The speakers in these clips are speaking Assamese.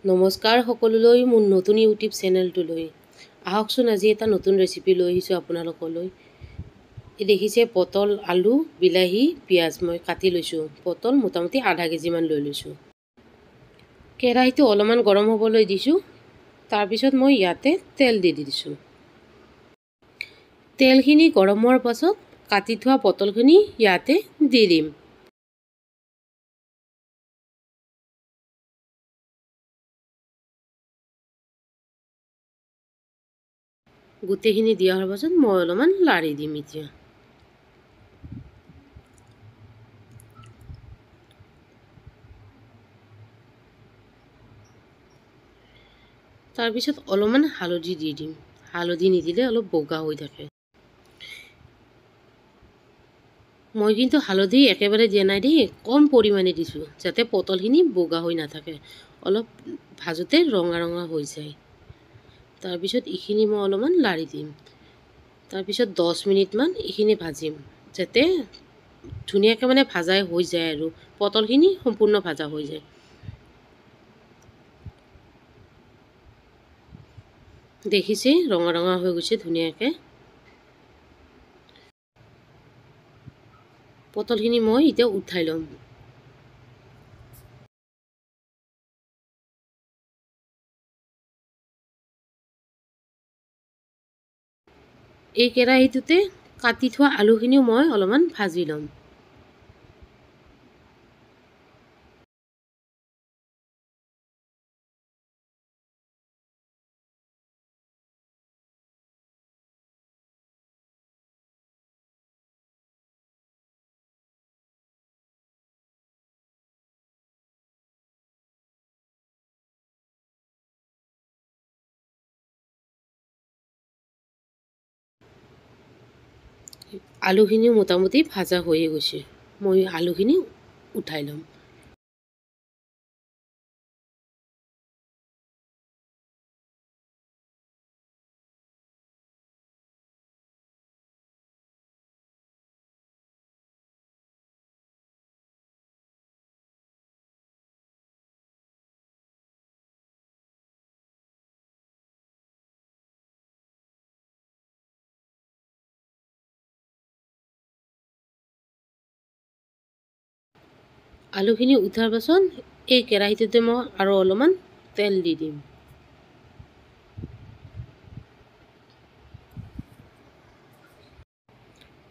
নমস্কাৰ সকলোলৈ মোৰ নতুন ইউটিউব চেনেলটোলৈ আহকচোন। আজি এটা নতুন ৰেচিপি লৈ আহিছোঁ আপোনালোকলৈ। এই দেখিছে পটল, আলু, বিলাহী, পিঁয়াজ মই কাটি লৈছোঁ। পটল মোটামুটি আধা কেজিমান লৈ লৈছোঁ। কেৰাহীটো অলপমান গৰম হ'বলৈ দিছোঁ। তাৰপিছত মই ইয়াতে তেল দি দিছোঁ। তেলখিনি গৰম হোৱাৰ পাছত কাটি থোৱা পটলখিনি ইয়াতে দি দিম। গোটেইখিনি দিয়াৰ পাছত মই অলপমান লাৰি দিম। এতিয়া তাৰপিছত অলপমান হালধি দি দিম। হালধি নিদিলে অলপ বগা হৈ থাকে। মই কিন্তু হালধি একেবাৰে দিয়া নাই দেই, কম পৰিমাণে দিছোঁ, যাতে পটলখিনি বগা হৈ নাথাকে, অলপ ভাজোতে ৰঙা ৰঙা হৈ যায়। তাৰপিছত এইখিনি মই অলপমান লাৰি দিম। তাৰপিছত 10 মিনিটমান এইখিনি ভাজিম, যাতে ধুনীয়াকৈ ভাজা হৈ যায় আৰু পটলখিনি সম্পূৰ্ণ ভাজা হৈ যায়। দেখিছে ৰঙা ৰঙা হৈ গৈছে ধুনীয়াকৈ। পটলখিনি মই এতিয়া উঠাই ল'ম। এই কেৰাহীটোতে কাটি থোৱা আলুখিনিও মই অলপমান ভাজি ল'ম। আলুখিনিও মোটামুটি ভাজা হৈয়ে গৈছে। মই আলুখিনি উঠাই ল'ম। আলুখিনি উঠাৰ পাছত এই কেৰাহীটোতে মই আৰু অলপমান তেল দি দিম।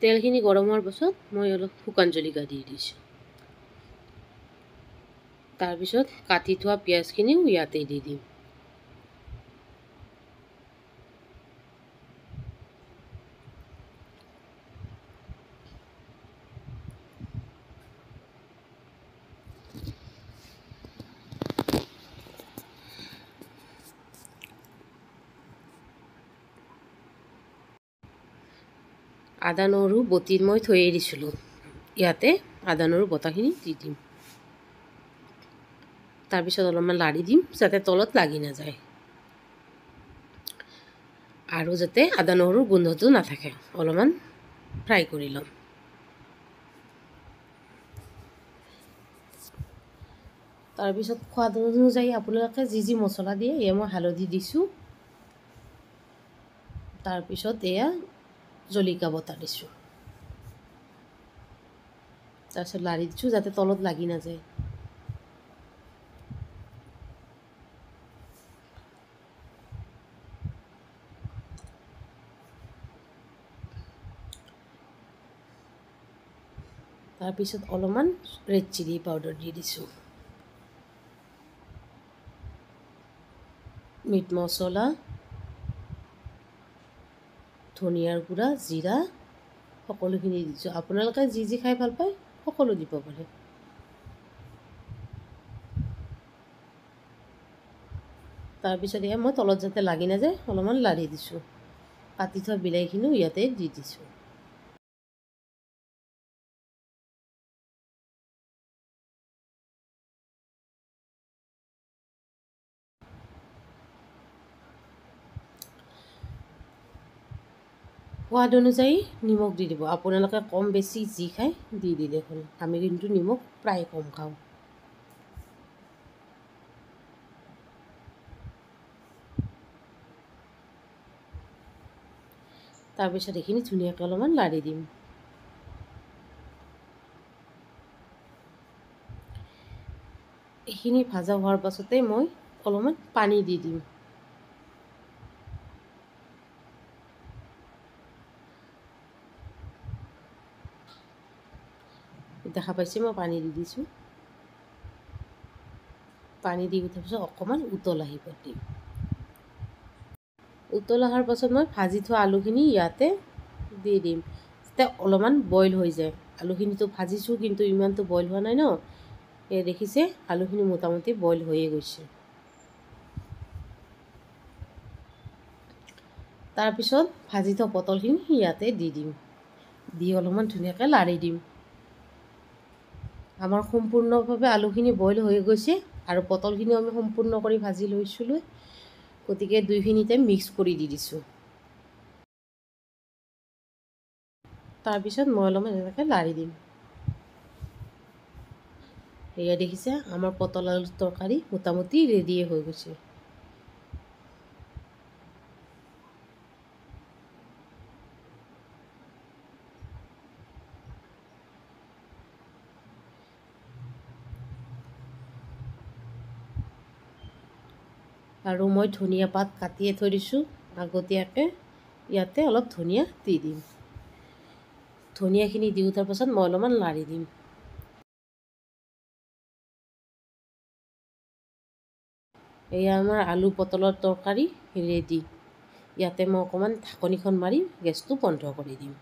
তেলখিনি গৰম হোৱাৰ পাছত মই অলপ শুকান জলকীয়া দি দিছোঁ। তাৰপিছত কাটি থোৱা পিঁয়াজখিনিও ইয়াতে দি দিম। আদা নহৰু বটি মই থৈয়ে দিছিলোঁ, ইয়াতে আদা নহৰু বটাখিনি দি দিম। তাৰপিছত অলপমান লাৰি দিম, যাতে তলত লাগি নাযায় আৰু যাতে আদা নহৰুৰ গোন্ধটো নাথাকে। অলপমান ফ্ৰাই কৰি ল'ম। তাৰপিছত সোৱাদ অনুযায়ী আপোনালোকে যি যি মছলা দিয়ে, এয়া মই হালধি দিছোঁ। তাৰপিছত এয়া জলকীয়া বটা দিছোঁ। তাৰপিছত লাৰি দিছোঁ, যাতে তলত লাগি নাযায়। তাৰপিছত অলপমান ৰেড চিলি পাউডাৰ দি দিছোঁ। মিট মছলা, ধনিয়াৰ গুড়া, জিৰা সকলোখিনি দিছোঁ। আপোনালোকে যি যি খাই ভাল পায় সকলো দিব পাৰে। তাৰপিছত এয়া মই তলত যাতে লাগি নাযায় অলপমান লাৰি দিছোঁ। কাটি থোৱা বিলাহীখিনিও ইয়াতে দি দিছোঁ। সোৱাদ অনুযায়ী নিমখ দি দিব। আপোনালোকে কম বেছি যি খায় দি দিলে হ'ল। আমি কিন্তু নিমখ প্ৰায় কম খাওঁ। তাৰপিছত এইখিনি ধুনীয়াকৈ অলপমান লাৰি দিম। এইখিনি ভাজা হোৱাৰ পাছতে মই অলপমান পানী দি দিম। দেখা পাইছে মই পানী দি দিছোঁ। পানী দি উঠাৰ পিছত অকণমান উতল আহিব দিম। উতল অহাৰ পাছত মই ভাজি থোৱা আলুখিনি ইয়াতে দি দিম, যাতে অলপমান বইল হৈ যায়। আলুখিনিতো ভাজিছোঁ কিন্তু ইমানটো বইল হোৱা নাই ন। এই দেখিছে আলুখিনি মোটামুটি বইল হৈয়ে গৈছে। তাৰপিছত ভাজি থোৱা পটলখিনি ইয়াতে দি দিম, দি অলপমান ধুনীয়াকৈ লাৰি দিম। আমাৰ সম্পূৰ্ণভাৱে আলুখিনি বইল হৈ গৈছে আৰু পটলখিনিও আমি সম্পূৰ্ণ কৰি ভাজি লৈছিলোঁ, গতিকে দুইখিনিতে মিক্স কৰি দি দিছোঁ। তাৰপিছত মই অলপমান এনেকৈ লাৰি দিম। এয়া দেখিছে আমাৰ পটল আলুৰ তৰকাৰী মোটামুটি ৰেডিয়ে হৈ গৈছে। আৰু মই ধনিয়া পাত কাটিয়ে থৈ দিছোঁ আগতীয়াকৈ, ইয়াতে অলপ ধনিয়া দি দিম। ধনিয়াখিনি দি উঠাৰ পাছত মই অলপমান লাৰি দিম। এয়া আমাৰ আলু পটলৰ তৰকাৰী ৰেডি। ইয়াতে মই অকণমান ঢাকনিখন মাৰি গেছটো বন্ধ কৰি দিম।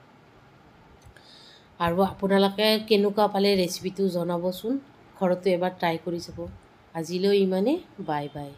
আৰু আপোনালোকে কেনেকুৱা পালে ৰেচিপিটো জনাবচোন, ঘৰতো এবাৰ ট্ৰাই কৰি চাব। আজিলৈ ইমানেই, বাই বাই।